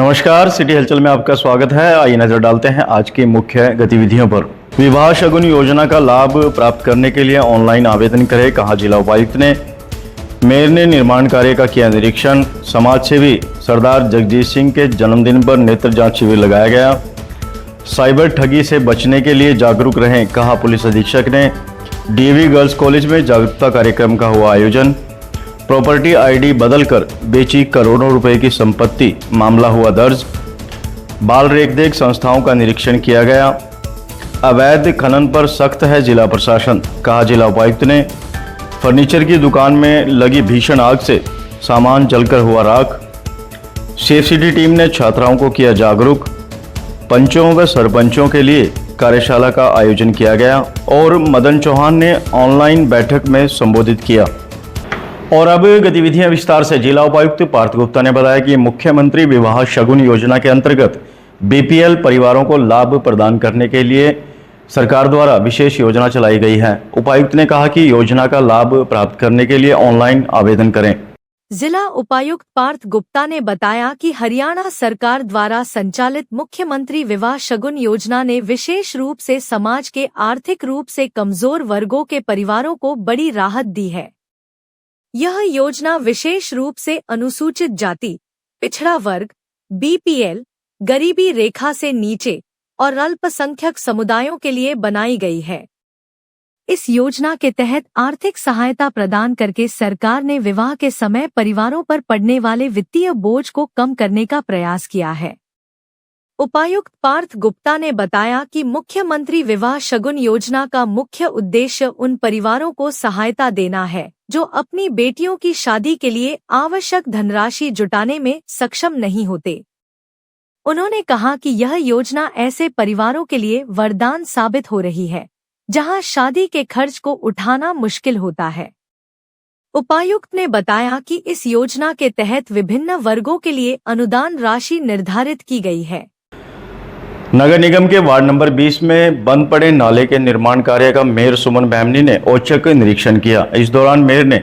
नमस्कार, सिटी हलचल में आपका स्वागत है। आइए नजर डालते हैं आज की मुख्य गतिविधियों पर। विवाह शगुन योजना का लाभ प्राप्त करने के लिए ऑनलाइन आवेदन करें, कहा जिला उपायुक्त ने। मेयर ने निर्माण कार्य का किया निरीक्षण। समाज सेवी सरदार जगजीत सिंह के जन्मदिन पर नेत्र जांच शिविर लगाया गया। साइबर ठगी से बचने के लिए जागरूक रहें, कहा पुलिस अधीक्षक ने। डीएवी गर्ल्स कॉलेज में जागरूकता कार्यक्रम का हुआ आयोजन। प्रॉपर्टी आईडी बदलकर बेची करोड़ों रुपए की संपत्ति, मामला हुआ दर्ज। बाल रेखदेख संस्थाओं का निरीक्षण किया गया। अवैध खनन पर सख्त है जिला प्रशासन, कहा जिला उपायुक्त ने। फर्नीचर की दुकान में लगी भीषण आग से सामान जलकर हुआ राख। सेफ सिटी टीम ने छात्राओं को किया जागरूक। पंचों व सरपंचों के लिए कार्यशाला का आयोजन किया गया और मदन चौहान ने ऑनलाइन बैठक में संबोधित किया। और अब गतिविधियां विस्तार से। जिला उपायुक्त पार्थ गुप्ता ने बताया कि मुख्यमंत्री विवाह शगुन योजना के अंतर्गत बीपीएल परिवारों को लाभ प्रदान करने के लिए सरकार द्वारा विशेष योजना चलाई गई है। उपायुक्त ने कहा कि योजना का लाभ प्राप्त करने के लिए ऑनलाइन आवेदन करें। जिला उपायुक्त पार्थ गुप्ता ने बताया कि हरियाणा सरकार द्वारा संचालित मुख्यमंत्री विवाह शगुन योजना ने विशेष रूप से समाज के आर्थिक रूप से कमजोर वर्गों के परिवारों को बड़ी राहत दी है। यह योजना विशेष रूप से अनुसूचित जाति, पिछड़ा वर्ग, बीपीएल, गरीबी रेखा से नीचे और अल्पसंख्यक समुदायों के लिए बनाई गई है। इस योजना के तहत आर्थिक सहायता प्रदान करके सरकार ने विवाह के समय परिवारों पर पड़ने वाले वित्तीय बोझ को कम करने का प्रयास किया है। उपायुक्त पार्थ गुप्ता ने बताया कि मुख्यमंत्री विवाह शगुन योजना का मुख्य उद्देश्य उन परिवारों को सहायता देना है जो अपनी बेटियों की शादी के लिए आवश्यक धनराशि जुटाने में सक्षम नहीं होते। उन्होंने कहा कि यह योजना ऐसे परिवारों के लिए वरदान साबित हो रही है जहां शादी के खर्च को उठाना मुश्किल होता है। उपायुक्त ने बताया कि इस योजना के तहत विभिन्न वर्गों के लिए अनुदान राशि निर्धारित की गई है। नगर निगम के वार्ड नंबर 20 में बंद पड़े नाले के निर्माण कार्य का मेयर सुमन बहमनी ने औचक निरीक्षण किया। इस दौरान मेयर ने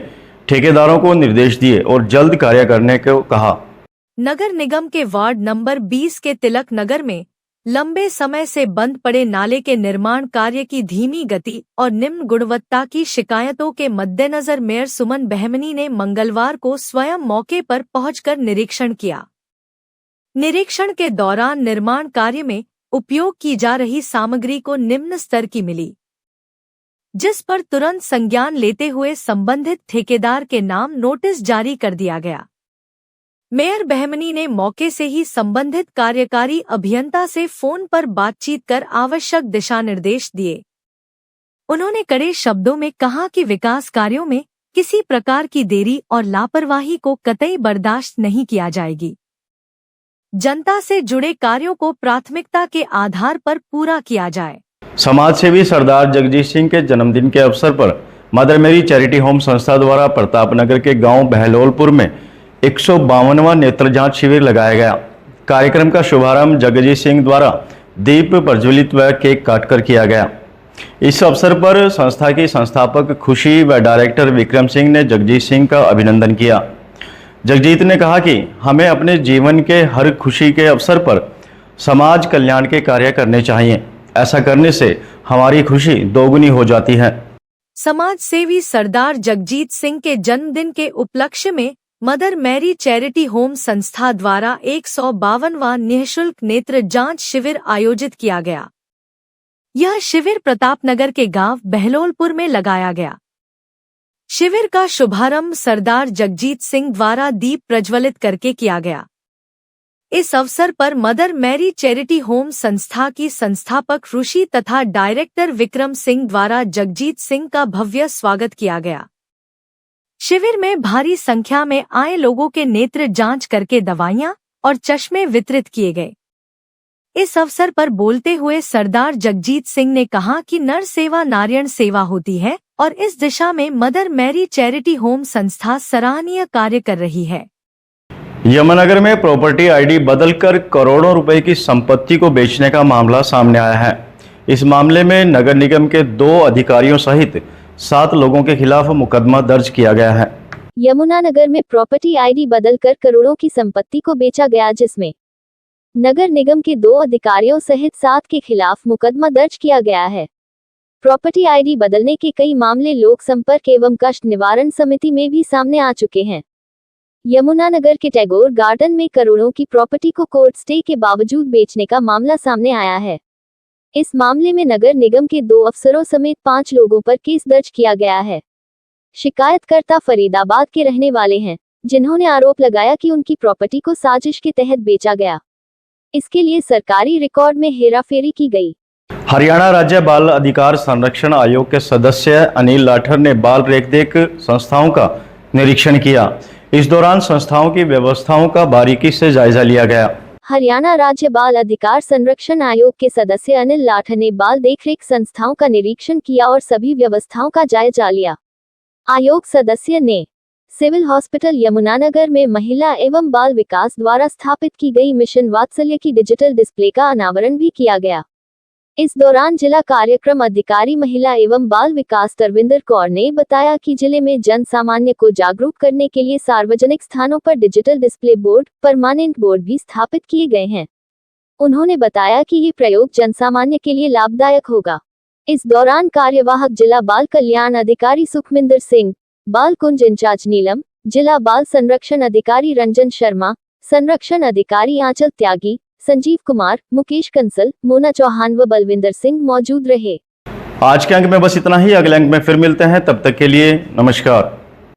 ठेकेदारों को निर्देश दिए और जल्द कार्य करने को कहा। नगर निगम के वार्ड नंबर 20 के तिलक नगर में लंबे समय से बंद पड़े नाले के निर्माण कार्य की धीमी गति और निम्न गुणवत्ता की शिकायतों के मद्देनजर मेयर सुमन बहमनी ने मंगलवार को स्वयं मौके पर पहुंचकर निरीक्षण किया। निरीक्षण के दौरान निर्माण कार्य में उपयोग की जा रही सामग्री को निम्न स्तर की मिली, जिस पर तुरंत संज्ञान लेते हुए संबंधित ठेकेदार के नाम नोटिस जारी कर दिया गया। मेयर बहमनी ने मौके से ही संबंधित कार्यकारी अभियंता से फोन पर बातचीत कर आवश्यक दिशा निर्देश दिए। उन्होंने कड़े शब्दों में कहा कि विकास कार्यों में किसी प्रकार की देरी और लापरवाही को कतई बर्दाश्त नहीं किया जाएगी। जनता से जुड़े कार्यों को प्राथमिकता के आधार पर पूरा किया जाए। समाज सेवी सरदार जगजीत सिंह के जन्मदिन के अवसर पर मदर मेरी चैरिटी होम संस्था द्वारा प्रतापनगर के गांव बहलोलपुर में 152वां नेत्र जांच शिविर लगाया गया। कार्यक्रम का शुभारंभ जगजीत सिंह द्वारा दीप प्रज्वलित व केक काटकर किया गया। इस अवसर पर संस्था की संस्थापक खुशी व डायरेक्टर विक्रम सिंह ने जगजीत सिंह का अभिनंदन किया। जगजीत ने कहा कि हमें अपने जीवन के हर खुशी के अवसर पर समाज कल्याण के कार्य करने चाहिए। ऐसा करने से हमारी खुशी दोगुनी हो जाती है। समाज सेवी सरदार जगजीत सिंह के जन्मदिन के उपलक्ष्य में मदर मैरी चैरिटी होम संस्था द्वारा 152वां निःशुल्क नेत्र जांच शिविर आयोजित किया गया। यह शिविर प्रतापनगर के गांव बहलोलपुर में लगाया गया। शिविर का शुभारंभ सरदार जगजीत सिंह द्वारा दीप प्रज्वलित करके किया गया। इस अवसर पर मदर मैरी चैरिटी होम संस्था की संस्थापक ऋषि तथा डायरेक्टर विक्रम सिंह द्वारा जगजीत सिंह का भव्य स्वागत किया गया। शिविर में भारी संख्या में आए लोगों के नेत्र जांच करके दवाइयां और चश्मे वितरित किए गए। इस अवसर पर बोलते हुए सरदार जगजीत सिंह ने कहा कि नर सेवा नारायण सेवा होती है और इस दिशा में मदर मैरी चैरिटी होम संस्था सराहनीय कार्य कर रही है। यमुनानगर में प्रॉपर्टी आईडी बदलकर करोड़ों रुपए की संपत्ति को बेचने का मामला सामने आया है। इस मामले में नगर निगम के 2 अधिकारियों सहित 7 लोगों के खिलाफ मुकदमा दर्ज किया गया है। यमुनानगर में प्रॉपर्टी आईडी बदलकर करोड़ों की संपत्ति को बेचा गया, जिसमें नगर निगम के 2 अधिकारियों सहित 7 के खिलाफ मुकदमा दर्ज किया गया है। प्रॉपर्टी आईडी बदलने के कई मामले लोक संपर्क एवं कष्ट निवारण समिति में भी सामने आ चुके हैं। यमुनानगर के टैगोर गार्डन में करोड़ों की प्रॉपर्टी को कोर्ट स्टे के बावजूद बेचने का मामला सामने आया है। इस मामले में नगर निगम के 2 अफसरों समेत 5 लोगों पर केस दर्ज किया गया है। शिकायतकर्ता फरीदाबाद के रहने वाले हैं, जिन्होंने आरोप लगाया कि उनकी प्रॉपर्टी को साजिश के तहत बेचा गया। इसके लिए सरकारी रिकॉर्ड में हेराफेरी की गई। हरियाणा राज्य बाल अधिकार संरक्षण आयोग के सदस्य अनिल लाठर ने बाल रेखदेख संस्थाओं का निरीक्षण किया। इस दौरान संस्थाओं की व्यवस्थाओं का बारीकी से जायजा लिया गया। हरियाणा राज्य बाल अधिकार संरक्षण आयोग के सदस्य अनिल लाठर ने बाल देखरेख संस्थाओं का निरीक्षण किया और सभी व्यवस्थाओं का जायजा लिया। आयोग सदस्य ने सिविल हॉस्पिटल यमुनानगर में महिला एवं बाल विकास द्वारा स्थापित की गई मिशन वात्सल्य की डिजिटल डिस्प्ले का अनावरण भी किया गया। इस दौरान जिला कार्यक्रम अधिकारी महिला एवं बाल विकास तरविंदर कौर ने बताया कि जिले में जन सामान्य को जागरूक करने के लिए सार्वजनिक स्थानों पर digital display board, permanent board भी स्थापित किए गए हैं। उन्होंने बताया कि ये प्रयोग जनसामान्य के लिए लाभदायक होगा। इस दौरान कार्यवाहक जिला बाल कल्याण अधिकारी सुखमिंदर सिंह, बाल कुंज इंचार्ज नीलम, जिला बाल संरक्षण अधिकारी रंजन शर्मा, संरक्षण अधिकारी आंचल त्यागी, संजीव कुमार, मुकेश कंसल, मोना चौहान व बलविंदर सिंह मौजूद रहे। आज के अंक में बस इतना ही। अगले अंक में फिर मिलते हैं, तब तक के लिए नमस्कार।